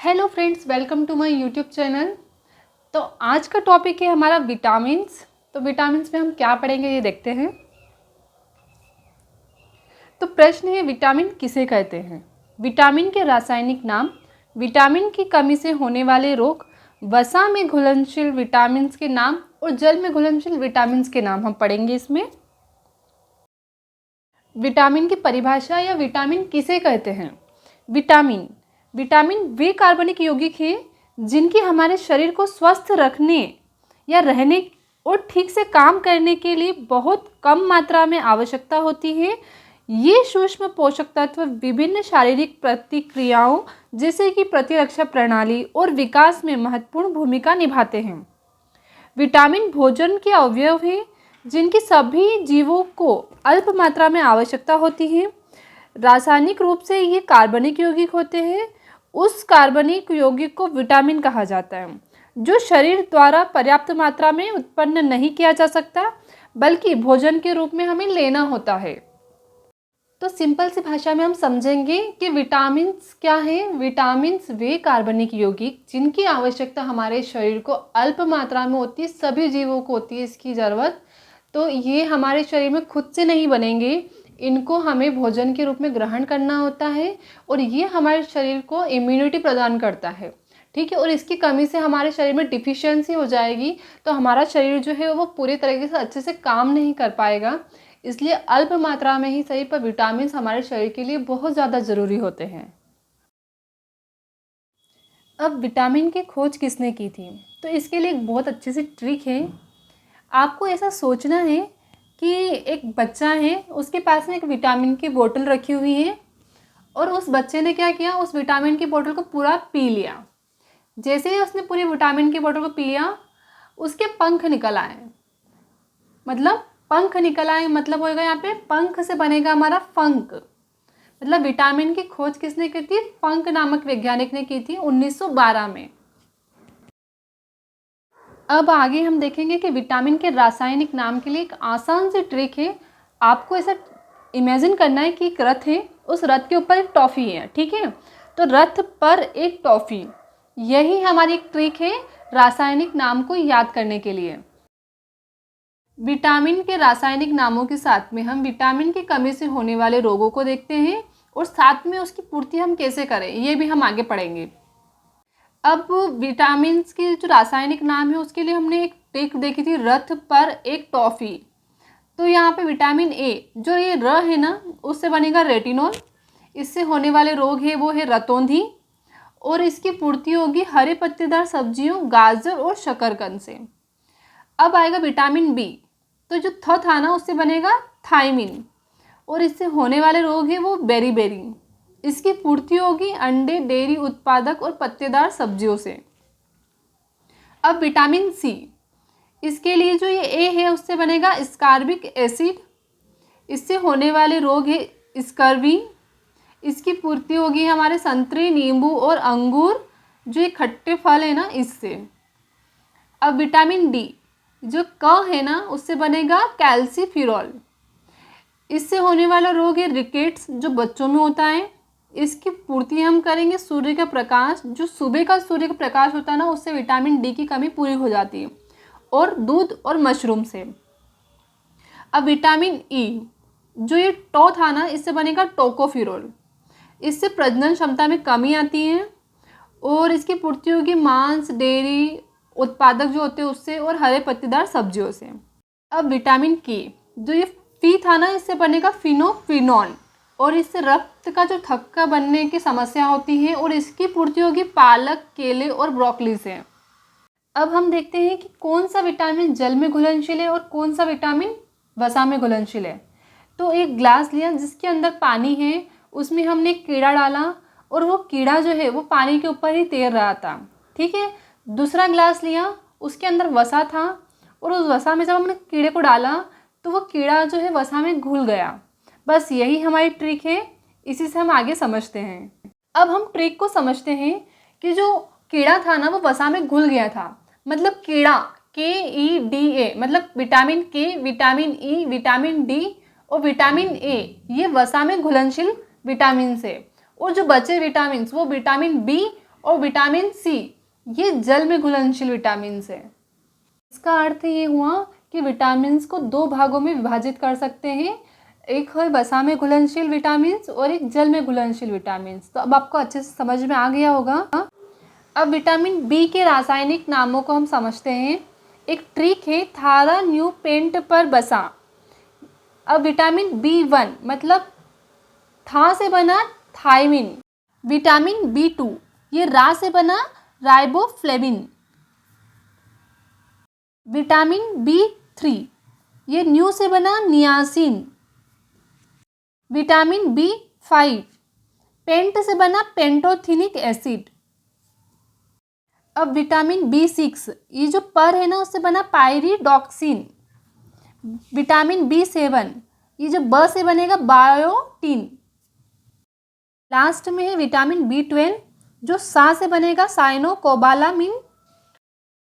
Hello friends, welcome to my YouTube channel. तो आज का टॉपिक है हमारा विटामिन्स। तो विटामिन्स में हम क्या पढ़ेंगे ये देखते हैं। तो प्रश्न है, विटामिन किसे कहते हैं? विटामिन के रासायनिक नाम, विटामिन की कमी से होने वाले रोग, वसा में घुलनशील विटामिन्स के नाम और जल में घुलनशील विटामिन्स के नाम हम पढ़ेंगे इसमें। विटामिन की परिभाषा या विटामिन किसे कहते हैं? विटामिन वे कार्बनिक यौगिक हैं जिनकी हमारे शरीर को स्वस्थ रखने या रहने और ठीक से काम करने के लिए बहुत कम मात्रा में आवश्यकता होती है। ये सूक्ष्म पोषक तत्व विभिन्न शारीरिक प्रतिक्रियाओं जैसे कि प्रतिरक्षा प्रणाली और विकास में महत्वपूर्ण भूमिका निभाते हैं। विटामिन भोजन के अवयव हैं जिनकी सभी जीवों को अल्प मात्रा में आवश्यकता होती है। रासायनिक रूप से ये कार्बनिक यौगिक होते हैं। उस कार्बनिक यौगिक को विटामिन कहा जाता है जो शरीर द्वारा पर्याप्त मात्रा में उत्पन्न नहीं किया जा सकता, बल्कि भोजन के रूप में हमें लेना होता है। तो सिंपल सी भाषा में हम समझेंगे कि विटामिन्स क्या है। विटामिन्स वे कार्बनिक यौगिक जिनकी आवश्यकता हमारे शरीर को अल्प मात्रा में होती है, सभी जीवों को होती है इसकी ज़रूरत। तो ये हमारे शरीर में खुद से नहीं बनेंगे, इनको हमें भोजन के रूप में ग्रहण करना होता है और ये हमारे शरीर को इम्यूनिटी प्रदान करता है। ठीक है, और इसकी कमी से हमारे शरीर में डिफिशियंसी हो जाएगी तो हमारा शरीर जो है वो पूरी तरीके से अच्छे से काम नहीं कर पाएगा। इसलिए अल्प मात्रा में ही सही पर विटामिन हमारे शरीर के लिए बहुत ज़्यादा ज़रूरी होते हैं। अब विटामिन की खोज किसने की थी? तो इसके लिए एक बहुत अच्छी सी ट्रिक है। आपको ऐसा सोचना है कि एक बच्चा है, उसके पास में एक विटामिन की बोतल रखी हुई है और उस बच्चे ने क्या किया, उस विटामिन की बोतल को पूरा पी लिया। जैसे ही उसने पूरी विटामिन की बोतल को पी लिया, उसके पंख निकल आए। मतलब पंख निकल आए मतलब होएगा यहाँ पे पंख से बनेगा हमारा फंक। मतलब विटामिन की खोज किसने की थी? फंक नामक वैज्ञानिक ने की थी 1912 में। अब आगे हम देखेंगे कि विटामिन के रासायनिक नाम के लिए एक आसान सी ट्रिक है। आपको ऐसा इमेजिन करना है कि एक रथ है, उस रथ के ऊपर एक टॉफ़ी है। ठीक है, तो रथ पर एक टॉफ़ी, यही हमारी एक ट्रिक है रासायनिक नाम को याद करने के लिए। विटामिन के रासायनिक नामों के साथ में हम विटामिन की कमी से होने वाले रोगों को देखते हैं और साथ में उसकी पूर्ति हम कैसे करें ये भी हम आगे पढ़ेंगे। अब विटामिन के जो रासायनिक नाम है उसके लिए हमने एक ट्रिक देखी थी, रथ पर एक टॉफ़ी। तो यहाँ पे विटामिन ए, जो ये र है ना, उससे बनेगा रेटिनॉल। इससे होने वाले रोग है वो है रतौंधी और इसकी पूर्ति होगी हरे पत्तेदार सब्जियों, गाजर और शकरकंद से। अब आएगा विटामिन बी, तो जो था ना उससे बनेगा थायमिन और इससे होने वाले रोग है वो बेरी। इसकी पूर्ति होगी अंडे, डेयरी उत्पादक और पत्तेदार सब्जियों से। अब विटामिन सी, इसके लिए जो ये ए है उससे बनेगा स्कारबिक एसिड। इससे होने वाले रोग है स्कर्वी। इसकी पूर्ति होगी हमारे संतरे, नींबू और अंगूर, जो ये खट्टे फल है ना, इससे। अब विटामिन डी, जो क है ना, उससे बनेगा कैल्सीफिरॉल। इससे होने वाला रोग है रिकेट्स, जो बच्चों में होता है। इसकी पूर्ति हम करेंगे सूर्य का प्रकाश, जो सुबह का सूर्य का प्रकाश होता है ना, उससे विटामिन डी की कमी पूरी हो जाती है, और दूध और मशरूम से। अब विटामिन ई, जो ये टो था ना, इससे बनेगा टोकोफिरोल। इससे प्रजनन क्षमता में कमी आती है और इसकी पूर्ति होगी मांस, डेयरी उत्पादक जो होते हैं उससे और हरे पत्तेदार सब्जियों से। अब विटामिन के, जो ये फी था ना, इससे बनेगा फिनोक्विनोन और इससे रक्त का जो थक्का बनने की समस्या होती है और इसकी पूर्ति होगी पालक, केले और ब्रोकली से। अब हम देखते हैं कि कौन सा विटामिन जल में घुलनशील है और कौन सा विटामिन वसा में घुलनशील है। तो एक ग्लास लिया जिसके अंदर पानी है, उसमें हमने एक कीड़ा डाला और वो कीड़ा जो है वो पानी के ऊपर ही तैर रहा था। ठीक है, दूसरा ग्लास लिया, उसके अंदर वसा था और उस वसा में जब हमने कीड़े को डाला तो वो कीड़ा जो है वसा में घुल गया। बस यही हमारी ट्रिक है, इसी से हम आगे समझते हैं। अब हम ट्रिक को समझते हैं कि जो कीड़ा था ना वो वसा में घुल गया था। मतलब कीड़ा KEDA, मतलब विटामिन के, विटामिन ई, विटामिन डी और विटामिन ए, ये वसा में घुलनशील विटामिन से। और जो बचे विटामिन वो विटामिन बी और विटामिन सी ये जल में घुलनशील विटामिन है। इसका अर्थ ये हुआ कि विटामिन को दो भागों में विभाजित कर सकते हैं, एक है वसा में घुलनशील विटामिन और एक जल में घुलनशील विटामिन। तो अब आपको अच्छे से समझ में आ गया होगा। अब विटामिन बी के रासायनिक नामों को हम समझते हैं। एक ट्रिक है थारा न्यू पेंट पर बसा। अब विटामिन B1 मतलब था से बना थायमिन। विटामिन B2 ये रा से बना राइबोफ्लेविन। विटामिन B3 ये न्यू से बना नियासिन। विटामिन B5 पेंट से बना पेंटोथेनिक एसिड। अब विटामिन B6 ये जो पर है ना उससे बना पायरिडॉक्सिन। विटामिन B7 ये जो ब से बनेगा बायोटीन। लास्ट में है विटामिन B12 जो सा से बनेगा साइनोकोबालामिन